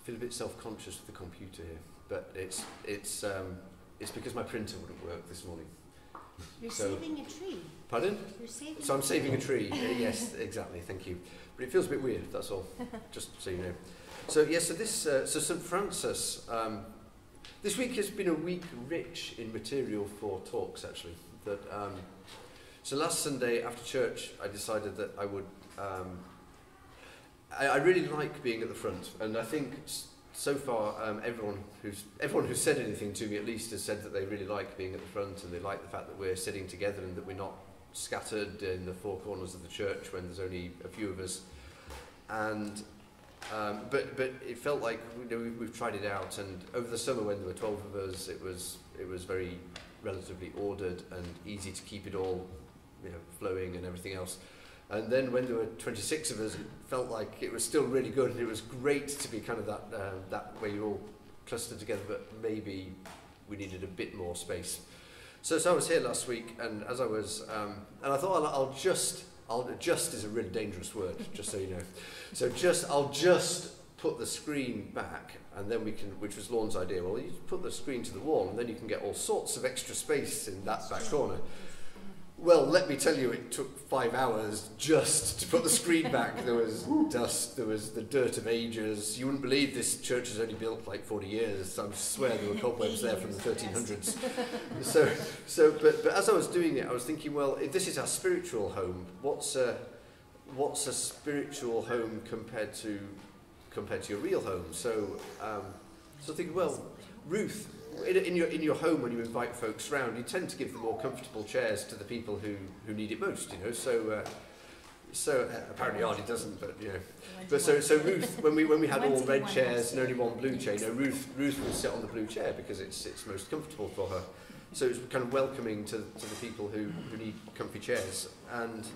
feel a bit self-conscious with the computer here, but it's because my printer wouldn't work this morning. You're saving a tree. Pardon? You're saving. So I'm saving a tree. Yes, exactly. Thank you. But it feels a bit weird. That's all. Just so you know. So yes. So this. So St. Francis. This week has been a week rich in material for talks. Actually, that. So last Sunday after church, I decided that I would. I really like being at the front, and I think so far everyone who's said anything to me at least has said that they really like being at the front, and they like the fact that we're sitting together and that we're not scattered in the four corners of the church when there's only a few of us. And but it felt like we've tried it out, and over the summer when there were 12 of us, it was very relatively ordered and easy to keep it all flowing and everything else. And then when there were 26 of us, it felt like it was still really good, and it was great to be kind of that way you're all clustered together, but maybe we needed a bit more space. So I was here last week, and as I was, and I thought I'll adjust is a really dangerous word, just so you know. So I'll just put the screen back, and then we can, which was Lorne's idea, well, you put the screen to the wall, and then you can get all sorts of extra space in that back corner. Well, let me tell you, it took 5 hours just to put the screen back. There was dust, there was the dirt of ages. You wouldn't believe this church is only built like 40 years. I swear there were cobwebs there from the 1300s. But as I was doing it, I was thinking, well, if this is our spiritual home, what's a spiritual home compared to your real home? So thinking, well, Ruth. In your home, when you invite folks round, you tend to give the more comfortable chairs to the people who need it most, So apparently Ardy doesn't, but But so Ruth, when we had all red chairs and only one blue chair, Ruth would sit on the blue chair because it's most comfortable for her. So it's kind of welcoming to the people who need comfy chairs, and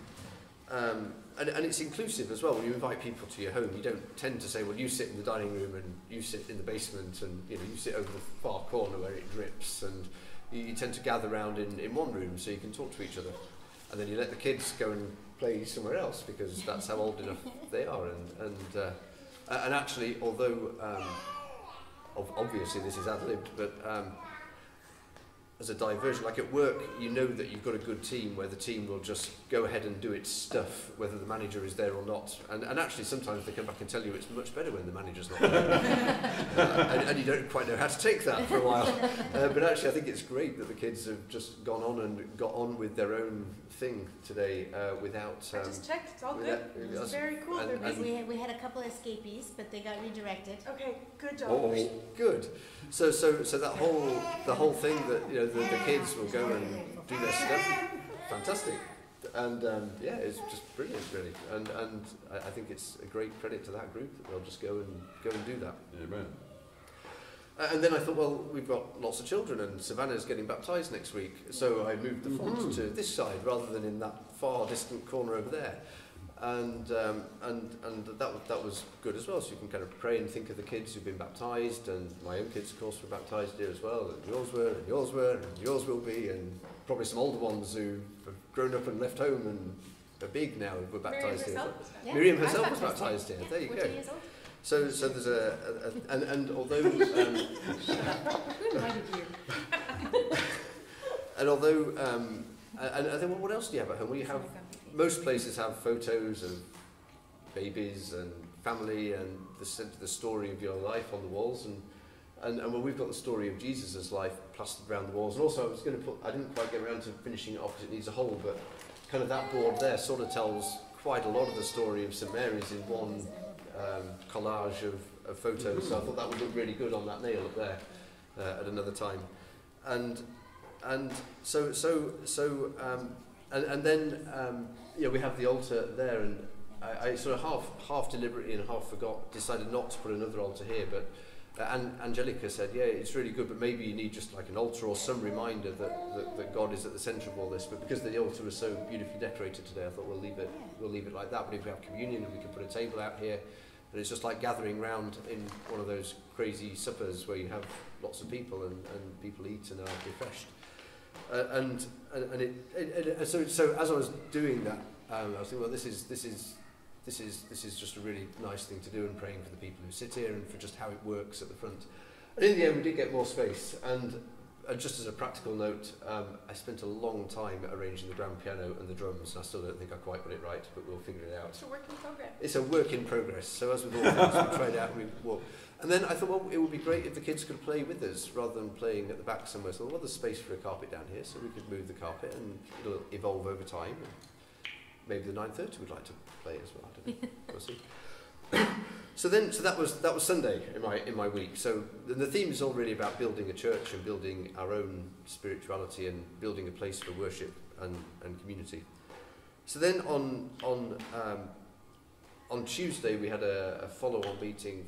it's inclusive as well. When you invite people to your home, you don't tend to say, well, you sit in the dining room and you sit in the basement, and you sit over the far corner where it drips, and you tend to gather around in one room so you can talk to each other, and then you let the kids go and play somewhere else because that's how old enough they are. And actually, although obviously this is ad-libbed, but as a diversion, like at work, you know that you've got a good team where the team will just go ahead and do its stuff, whether the manager is there or not. And actually, sometimes they come back and tell you it's much better when the manager's not there. and you don't quite know how to take that for a while. But actually, I think it's great that the kids have just gone on and got on with their own thing today without... I just checked, it's all good. It's very cool. We had a couple of escapees, but they got redirected. Okay, good job. Oh, good. So the whole thing that the kids will go and do their stuff, fantastic, and it's just brilliant, really. And I think it's a great credit to that group that they'll just go and do that. Amen. And then I thought, well, we've got lots of children, and Savannah's getting baptised next week, so I moved the font to this side rather than in that far distant corner over there. And that was good as well, so you can kind of pray and think of the kids who've been baptised, and my own kids of course were baptised here as well, and yours were, and yours were, and yours will be, and probably some older ones who have grown up and left home and are big now were baptised here. Miriam herself was baptised here. There you go. So there's and although Who invited you? and although and then what else do you have at home? Well, you have, most places have photos of babies and family and the story of your life on the walls, and well, we've got the story of Jesus' life plastered around the walls. And also I didn't quite get around to finishing it off because it needs a hole, but kind of that board there sort of tells quite a lot of the story of St Mary's in one collage of photos. So I thought that would look really good on that nail up there at another time. And then we have the altar there, and I sort of half deliberately and half decided not to put another altar here, but Angelica said, yeah, it's really good, but maybe you need just like an altar or some reminder that God is at the centre of all this. But because the altar was so beautifully decorated today, I thought we'll leave it like that. But if we have communion, and we can put a table out here, and it's just like gathering round in one of those crazy suppers where you have lots of people and people eat and are refreshed. So as I was doing that, I was thinking, well, this is this is just a really nice thing to do, and praying for the people who sit here and for just how it works at the front. And in the end, we did get more space. And just as a practical note, I spent a long time arranging the grand piano and the drums, and I still don't think I quite got it right, but we'll figure it out. It's a work in progress. It's a work in progress. So as with all things, we tried out and we walked. And then I thought, well, it would be great if the kids could play with us rather than playing at the back somewhere. So, well, there's space for a carpet down here, so we could move the carpet, and it'll evolve over time. And maybe the 9:30 would like to play as well. I don't know. We'll see. So that was Sunday in my week. So the theme is all really about building a church and building our own spirituality and building a place for worship and community. So then on Tuesday we had a follow-on meeting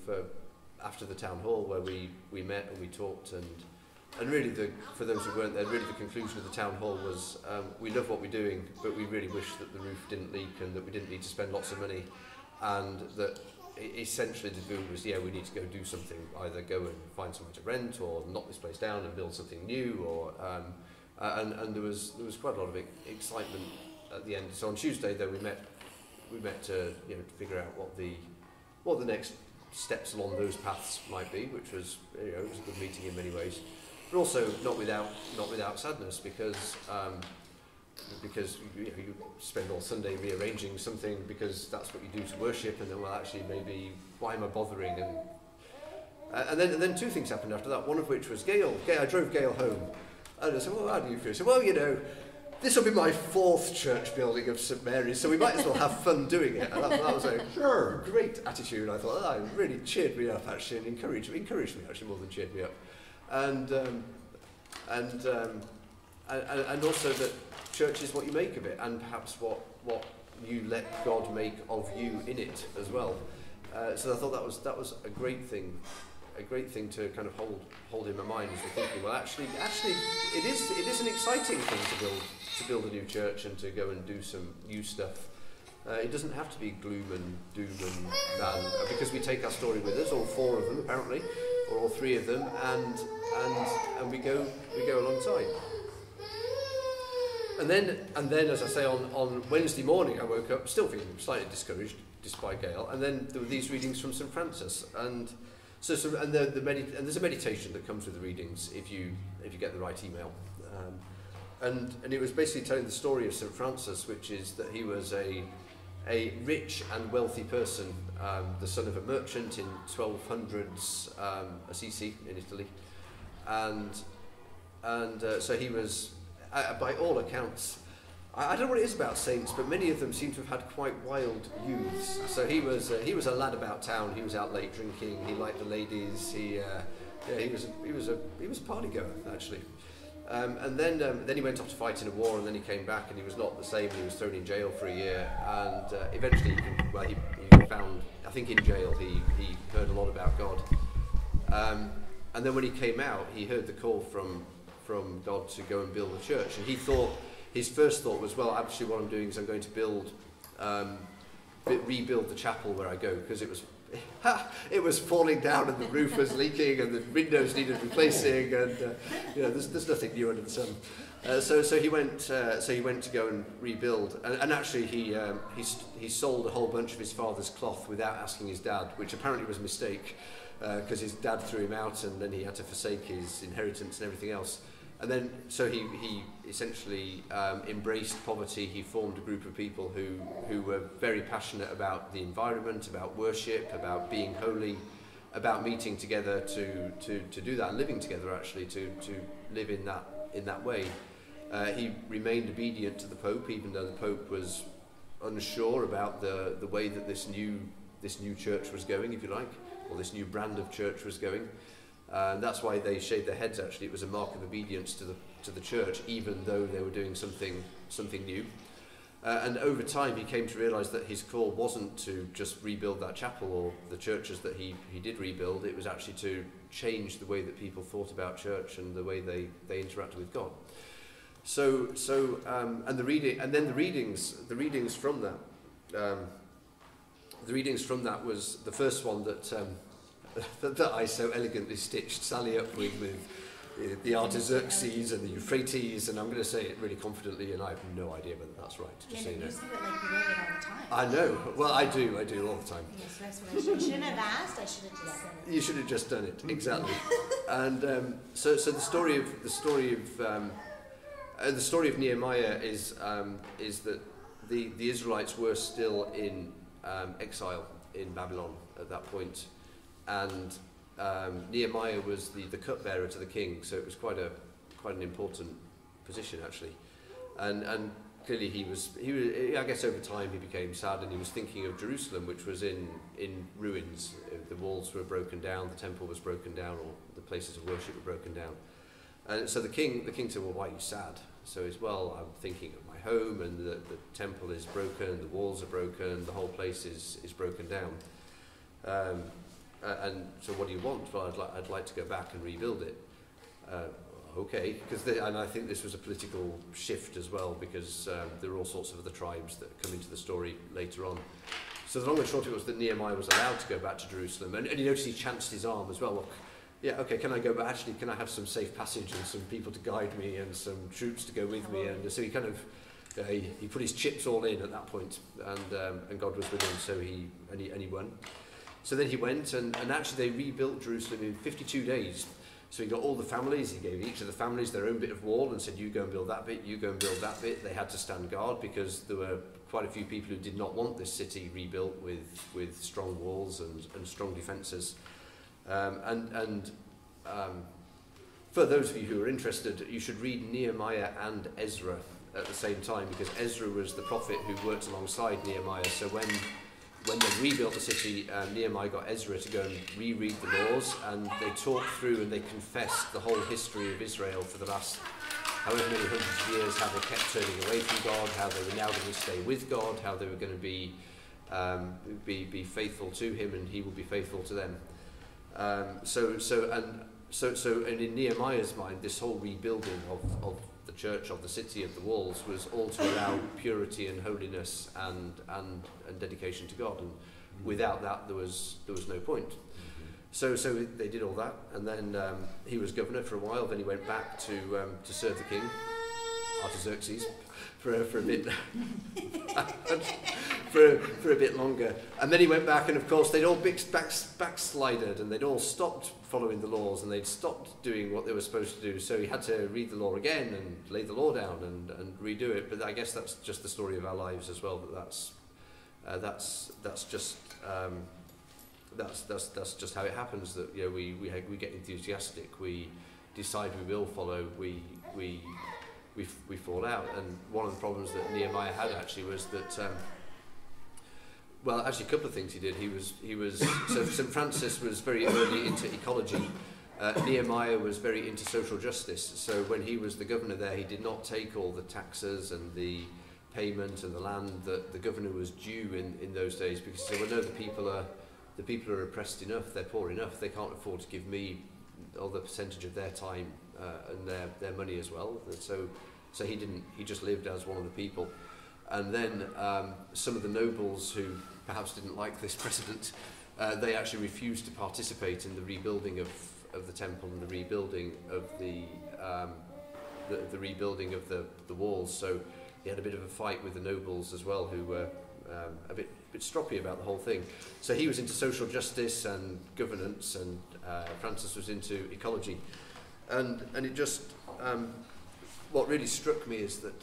after the town hall, where we met and we talked, and really for those who weren't there, really the conclusion of the town hall was we love what we're doing, but we really wish that the roof didn't leak and that we didn't need to spend lots of money, and that essentially the view was, we need to go do something, either go and find somewhere to rent or knock this place down and build something new, or and there was quite a lot of excitement at the end. So on Tuesday though we met to figure out what the next steps along those paths might be, which was it was a good meeting in many ways, but also not without sadness, because you spend all Sunday rearranging something because that's what you do to worship, and then actually maybe why am I bothering, and then two things happened after that, one of which was Gail. I drove Gail home and I said, well, how do you feel? She said, well, this will be my 4th church building of St Mary's, so we might as well have fun doing it. And that was a great attitude. I thought, it really cheered me up actually, and encouraged me actually more than cheered me up, and also that church is what you make of it, and perhaps what you let God make of you in it as well. So I thought that was a great thing to kind of hold in my mind as we're thinking. Well, actually, it is an exciting thing to build a new church and to go and do some new stuff. It doesn't have to be gloom and doom and man, because we take our story with us, all 4 of them apparently, or all 3 of them, and we go alongside. And then, as I say, on Wednesday morning, I woke up still feeling slightly discouraged, despite Gail. And then there were these readings from St Francis, and there's a meditation that comes with the readings if you get the right email. And it was basically telling the story of St Francis, which is that he was a rich and wealthy person, the son of a merchant in 1200s Assisi in Italy, and so he was. By all accounts, I don't know what it is about saints, but many of them seem to have had quite wild youths. So he was a lad about town. He was out late drinking. He liked the ladies. He was a party goer actually. And then he went off to fight in a war, and then he came back, and he was not the same. He was thrown in jail for a year, and eventually he found, I think in jail he heard a lot about God. And then when he came out, he heard the call from God to go and build a church, and his first thought was, well, actually what I'm doing is I'm going to rebuild the chapel where I go, because it was falling down and the roof was leaking and the windows needed replacing, and there's nothing new under the sun. So he went to go and rebuild, and actually he sold a whole bunch of his father's cloth without asking his dad, which apparently was a mistake, because his dad threw him out, and then he had to forsake his inheritance and everything else. And then, so he essentially embraced poverty. He formed a group of people who were very passionate about the environment, about worship, about being holy, about meeting together to do that, living together actually, to live in that way. He remained obedient to the Pope, even though the Pope was unsure about the way that this new church was going, if you like, or this new brand of church was going. And that's why they shaved their heads actually. It was a mark of obedience to the church, even though they were doing something new. And over time he came to realise that his call wasn't to just rebuild that chapel or the churches that he did rebuild. It was actually to change the way that people thought about church and the way they interacted with God. And the readings from that was the first one that I so elegantly stitched Sally up with the Artaxerxes and the Euphrates, and I'm going to say it really confidently, and I have no idea whether that's right. Just so you know. You say that like you wrote it all the time. I know. Well, I do all the time. Yes, that's what I shouldn't have asked. I should have just said it. You should have just done it, exactly. And so the story of Nehemiah is that the Israelites were still in exile in Babylon at that point, and Nehemiah was the cupbearer to the king, so it was quite an important position actually, and clearly he was I guess over time he became sad, and he was thinking of Jerusalem, which was in ruins. The walls were broken down, the temple was broken down, or the places of worship were broken down. And so the king said, well, why are you sad? So he's, well, I'm thinking of my home, and the temple is broken, the walls are broken, the whole place is broken down. And so what do you want? Well, I'd like to go back and rebuild it. Okay, and I think this was a political shift as well, because there are all sorts of other tribes that come into the story later on. So the long and short of it was that Nehemiah was allowed to go back to Jerusalem, and you notice he chanced his arm as well. Look, yeah, okay, can I go, but actually can I have some safe passage and some people to guide me and some troops to go with me? And so he kind of he put his chips all in at that point, and God was with him, so he won. So then he went, and actually they rebuilt Jerusalem in 52 days. So he got all the families, he gave each of the families their own bit of wall and said, you go and build that bit, you go and build that bit. They had to stand guard because there were quite a few people who did not want this city rebuilt with strong walls and strong defences. For those of you who are interested, you should read Nehemiah and Ezra at the same time, because Ezra was the prophet who worked alongside Nehemiah. So when they rebuilt the city, Nehemiah got Ezra to go and reread the laws, and they talked through and they confessed the whole history of Israel for the last however many hundreds of years, how they kept turning away from God, how they were now going to stay with God, how they were going to be faithful to him, and he will be faithful to them. And in Nehemiah's mind, this whole rebuilding of the church, of the city, of the walls, was all to allow purity and holiness and dedication to God. And without that, there was no point. So they did all that, and then he was governor for a while. Then he went back to serve the king, Artaxerxes, for a bit. for a bit longer, and then he went back, and of course they'd all backslided, and they'd all stopped following the laws, and they'd stopped doing what they were supposed to do. So he had to read the law again and lay the law down and redo it. But I guess that's just the story of our lives as well. That's just how it happens. That we get enthusiastic, we decide we will follow, we fall out. And one of the problems that Nehemiah had actually was that. Well, actually, a couple of things he did. He was so St. Francis was very early into ecology. Nehemiah was very into social justice. So when he was the governor there, he did not take all the taxes and the payment and the land that the governor was due in those days, because he said, well, no, the people are oppressed enough, they're poor enough, they can't afford to give me all the percentage of their time and their money as well. And so he just lived as one of the people. And then some of the nobles who perhaps didn't like this precedent, they actually refused to participate in the rebuilding of the temple and the rebuilding of the rebuilding of the walls. So he had a bit of a fight with the nobles as well, who were a bit stroppy about the whole thing. So he was into social justice and governance, and Francis was into ecology. And it just what really struck me is that.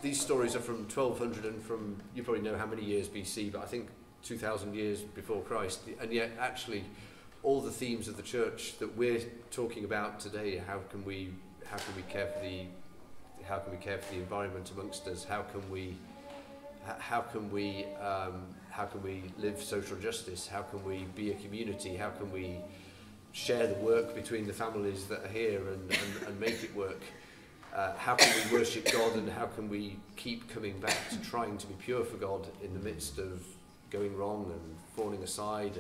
These stories are from 1200 and from, you probably know how many years BC, but I think 2000 years before Christ, and yet actually all the themes of the church that we're talking about today, how can we care for the environment amongst us, how can we live social justice, how can we be a community, how can we share the work between the families that are here and make it work. How can we worship God, and how can we keep coming back to trying to be pure for God in the midst of going wrong and falling aside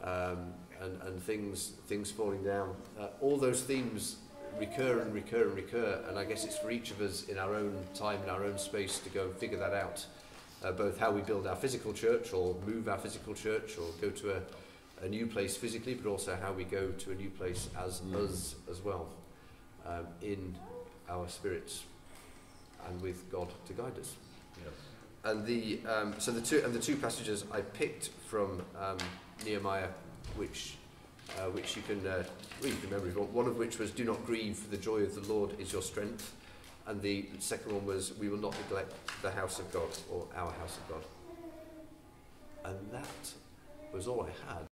and things falling down? All those themes recur, and I guess it's for each of us in our own time, in our own space, to go and figure that out. Both how we build our physical church, or move our physical church, or go to a new place physically, but also how we go to a new place as us as well, in our spirits and with God to guide us. And the the two passages I picked from Nehemiah, which you can read, remember, if you want. One of which was, "Do not grieve, for the joy of the Lord is your strength," and the second one was, "We will not neglect the house of God," or our house of God. And that was all I had.